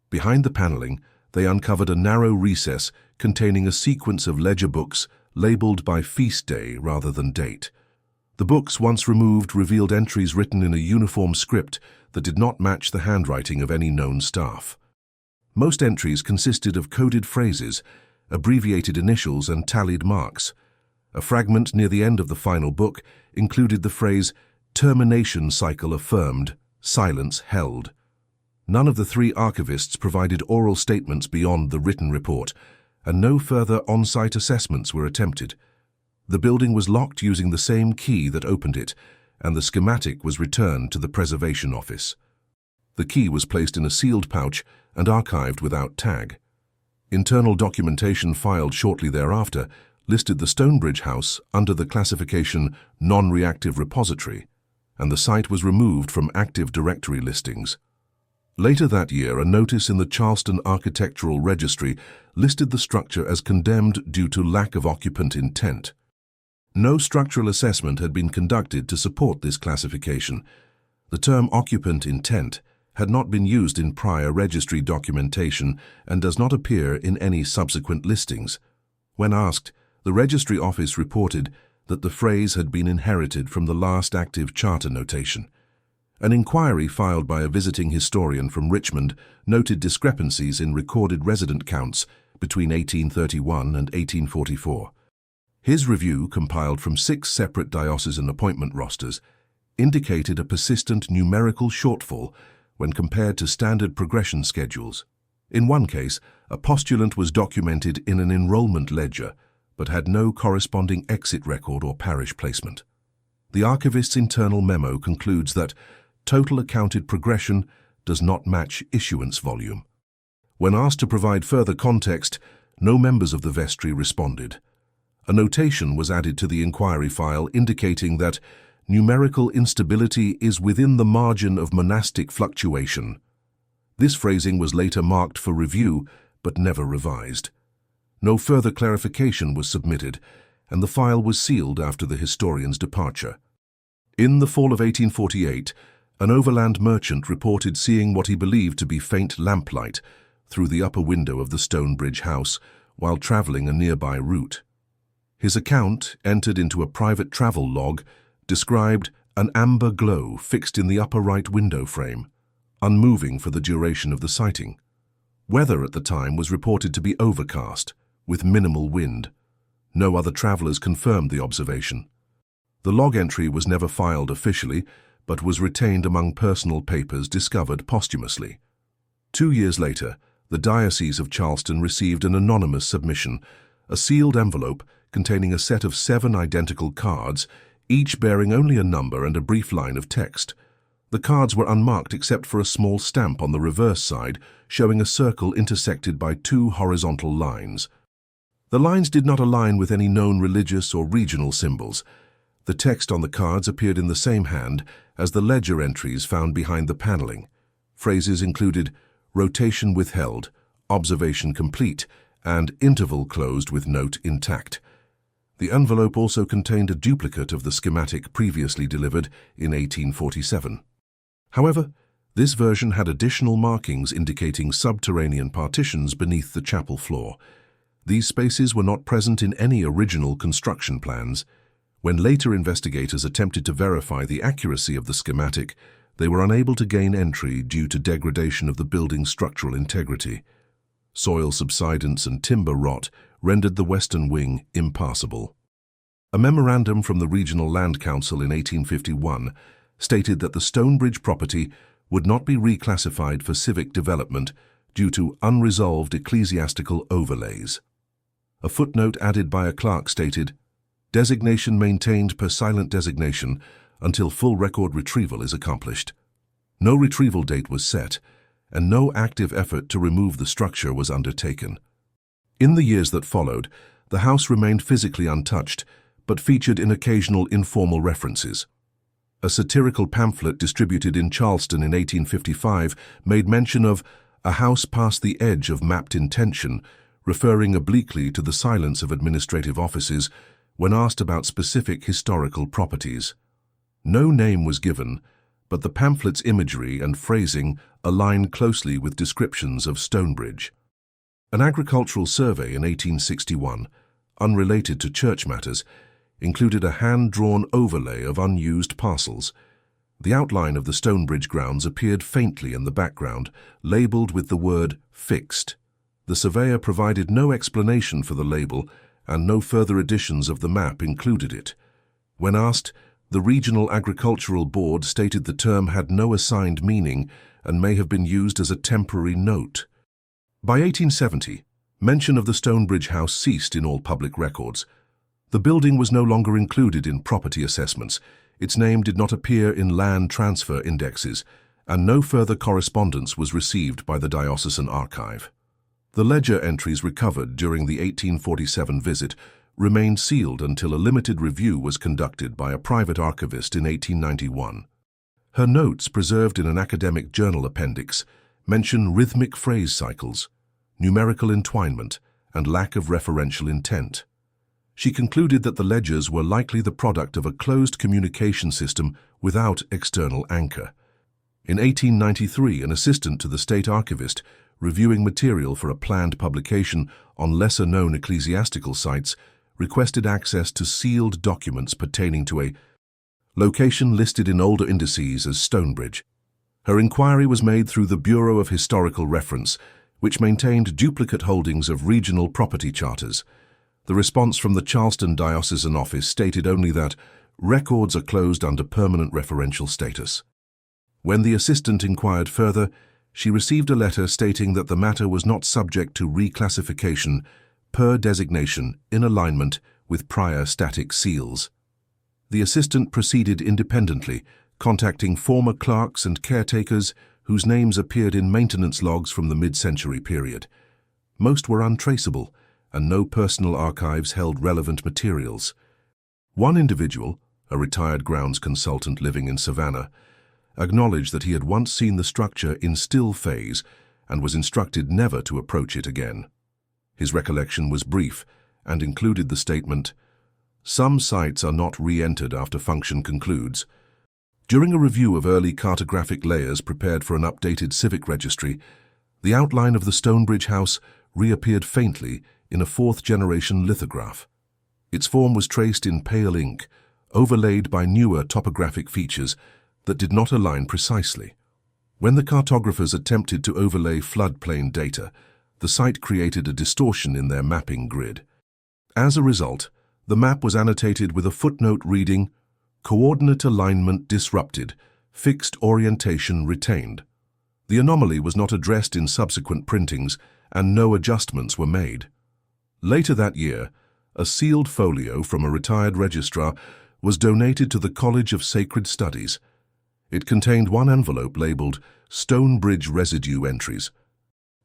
Behind the paneling, they uncovered a narrow recess containing a sequence of ledger books labeled by feast day rather than date. The books, once removed, revealed entries written in a uniform script that did not match the handwriting of any known staff. Most entries consisted of coded phrases, abbreviated initials, and tallied marks. A fragment near the end of the final book included the phrase, "Termination cycle affirmed, silence held." None of the 3 archivists provided oral statements beyond the written report, and no further on-site assessments were attempted. The building was locked using the same key that opened it, and the schematic was returned to the Preservation Office. The key was placed in a sealed pouch and archived without tag. Internal documentation filed shortly thereafter listed the Stonebridge house under the classification Non-Reactive Repository, and the site was removed from active directory listings. Later that year, a notice in the Charleston Architectural Registry listed the structure as condemned due to lack of occupant intent. No structural assessment had been conducted to support this classification. The term occupant intent had not been used in prior registry documentation and does not appear in any subsequent listings. When asked, the registry office reported that the phrase had been inherited from the last active charter notation. An inquiry filed by a visiting historian from Richmond noted discrepancies in recorded resident counts between 1831 and 1844. His review, compiled from 6 separate diocesan appointment rosters, indicated a persistent numerical shortfall when compared to standard progression schedules. In one case, a postulant was documented in an enrollment ledger, but had no corresponding exit record or parish placement. The archivist's internal memo concludes that total accounted progression does not match issuance volume. When asked to provide further context, no members of the vestry responded. A notation was added to the inquiry file indicating that numerical instability is within the margin of monastic fluctuation. This phrasing was later marked for review, but never revised. No further clarification was submitted, and the file was sealed after the historian's departure. In the fall of 1848, an overland merchant reported seeing what he believed to be faint lamplight through the upper window of the Stonebridge house while traveling a nearby route. His account, entered into a private travel log, described an amber glow fixed in the upper right window frame, unmoving for the duration of the sighting. Weather at the time was reported to be overcast, with minimal wind. No other travelers confirmed the observation. The log entry was never filed officially, but was retained among personal papers discovered posthumously. 2 years later, the Diocese of Charleston received an anonymous submission, a sealed envelope containing a set of 7 identical cards, each bearing only a number and a brief line of text. The cards were unmarked except for a small stamp on the reverse side, showing a circle intersected by 2 horizontal lines. The lines did not align with any known religious or regional symbols. The text on the cards appeared in the same hand as the ledger entries found behind the paneling. Phrases included rotation withheld, observation complete, and interval closed with note intact. The envelope also contained a duplicate of the schematic previously delivered in 1847. However, this version had additional markings indicating subterranean partitions beneath the chapel floor. These spaces were not present in any original construction plans. When later investigators attempted to verify the accuracy of the schematic, they were unable to gain entry due to degradation of the building's structural integrity. Soil subsidence and timber rot rendered the western wing impassable. A memorandum from the Regional Land Council in 1851 stated that the Stonebridge property would not be reclassified for civic development due to unresolved ecclesiastical overlays. A footnote added by a clerk stated, "Designation maintained per silent designation until full record retrieval is accomplished." No retrieval date was set, and no active effort to remove the structure was undertaken. In the years that followed, the house remained physically untouched, but featured in occasional informal references. A satirical pamphlet distributed in Charleston in 1855 made mention of a house past the edge of mapped intention, referring obliquely to the silence of administrative offices when asked about specific historical properties. No name was given, but the pamphlet's imagery and phrasing aligned closely with descriptions of Stonebridge. An agricultural survey in 1861, unrelated to church matters, included a hand-drawn overlay of unused parcels. The outline of the Stonebridge grounds appeared faintly in the background, labeled with the word "fixed." The surveyor provided no explanation for the label, and no further editions of the map included it. When asked, the Regional Agricultural Board stated the term had no assigned meaning and may have been used as a temporary note. By 1870, mention of the Stonebridge house ceased in all public records. The building was no longer included in property assessments, its name did not appear in land transfer indexes, and no further correspondence was received by the diocesan archive. The ledger entries recovered during the 1847 visit remained sealed until a limited review was conducted by a private archivist in 1891. Her notes, preserved in an academic journal appendix, mention rhythmic phrase cycles, numerical entwinement, and lack of referential intent. She concluded that the ledgers were likely the product of a closed communication system without external anchor. In 1893, an assistant to the state archivist, reviewing material for a planned publication on lesser-known ecclesiastical sites, requested access to sealed documents pertaining to a location listed in older indices as Stonebridge. Her inquiry was made through the Bureau of Historical Reference, which maintained duplicate holdings of regional property charters. The response from the Charleston diocesan office stated only that records are closed under permanent referential status. When the assistant inquired further, she received a letter stating that the matter was not subject to reclassification per designation in alignment with prior static seals. The assistant proceeded independently, contacting former clerks and caretakers whose names appeared in maintenance logs from the mid-century period. Most were untraceable, and no personal archives held relevant materials. One individual, a retired grounds consultant living in Savannah, acknowledged that he had once seen the structure in still phase and was instructed never to approach it again. His recollection was brief and included the statement, "Some sites are not re-entered after function concludes." During a review of early cartographic layers prepared for an updated civic registry, the outline of the Stonebridge house reappeared faintly in a fourth-generation lithograph. Its form was traced in pale ink, overlaid by newer topographic features that did not align precisely. When the cartographers attempted to overlay floodplain data, the site created a distortion in their mapping grid. As a result, the map was annotated with a footnote reading, "Coordinate alignment disrupted, fixed orientation retained." The anomaly was not addressed in subsequent printings, and no adjustments were made. Later that year, a sealed folio from a retired registrar was donated to the College of Sacred Studies. It contained one envelope labeled Stonebridge Residue Entries.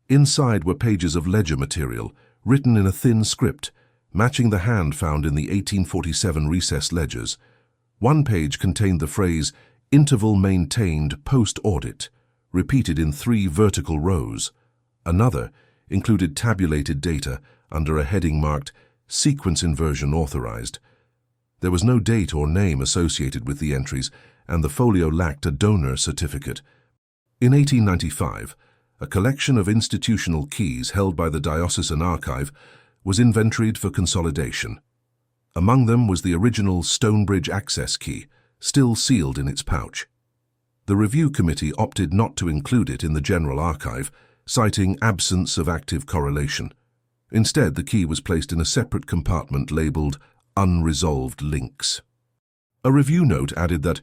Inside were pages of ledger material, written in a thin script, matching the hand found in the 1847 recess ledgers. One page contained the phrase, "Interval maintained post-audit," repeated in 3 vertical rows. Another included tabulated data under a heading marked "Sequence Inversion Authorized." There was no date or name associated with the entries, and the folio lacked a donor certificate. In 1895, a collection of institutional keys held by the diocesan archive was inventoried for consolidation. Among them was the original Stonebridge access key, still sealed in its pouch. The review committee opted not to include it in the general archive, citing absence of active correlation. Instead, the key was placed in a separate compartment labeled Unresolved Links. A review note added that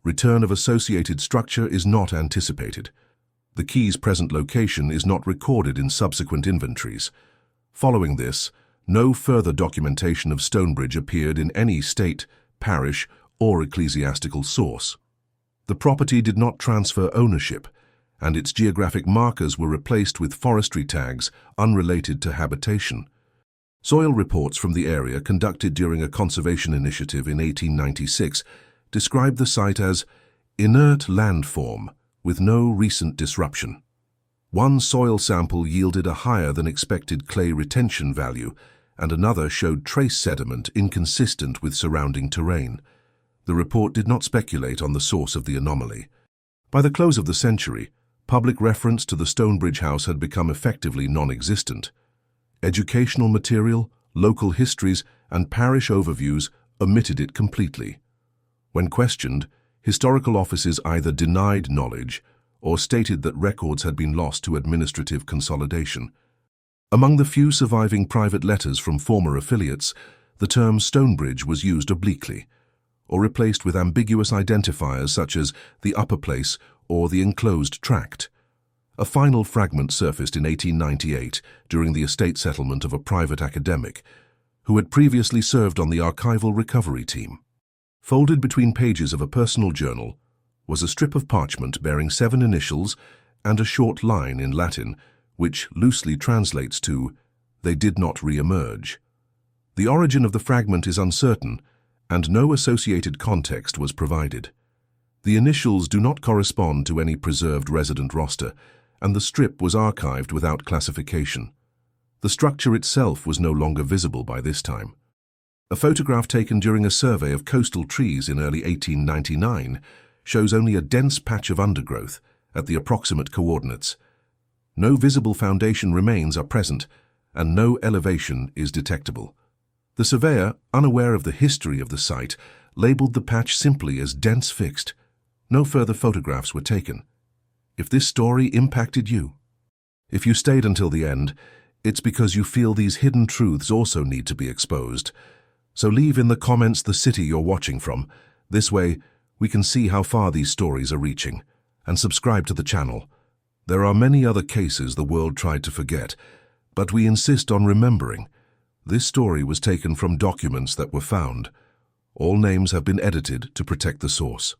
return of associated structure is not anticipated. The key's present location is not recorded in subsequent inventories. Following this, no further documentation of Stonebridge appeared in any state, parish, or ecclesiastical source. The property did not transfer ownership, and its geographic markers were replaced with forestry tags unrelated to habitation. Soil reports from the area conducted during a conservation initiative in 1896 described the site as inert landform with no recent disruption. One soil sample yielded a higher than expected clay retention value, and another showed trace sediment inconsistent with surrounding terrain. The report did not speculate on the source of the anomaly. By the close of the century, public reference to the Stonebridge house had become effectively non-existent. Educational material, local histories, and parish overviews omitted it completely. When questioned, historical offices either denied knowledge or stated that records had been lost to administrative consolidation. Among the few surviving private letters from former affiliates, the term Stonebridge was used obliquely, or replaced with ambiguous identifiers such as the upper place or the enclosed tract. A final fragment surfaced in 1898 during the estate settlement of a private academic, who had previously served on the archival recovery team. Folded between pages of a personal journal was a strip of parchment bearing 7 initials and a short line in Latin, which loosely translates to, "They did not re-emerge." The origin of the fragment is uncertain, and no associated context was provided. The initials do not correspond to any preserved resident roster, and the strip was archived without classification. The structure itself was no longer visible by this time. A photograph taken during a survey of coastal trees in early 1899 shows only a dense patch of undergrowth at the approximate coordinates. No visible foundation remains are present, and no elevation is detectable. The surveyor, unaware of the history of the site, labeled the patch simply as dense fixed. No further photographs were taken. If this story impacted you, if you stayed until the end, it's because you feel these hidden truths also need to be exposed. So leave in the comments the city you're watching from. This way, we can see how far these stories are reaching. And subscribe to the channel. There are many other cases the world tried to forget, but we insist on remembering. This story was taken from documents that were found. All names have been edited to protect the source.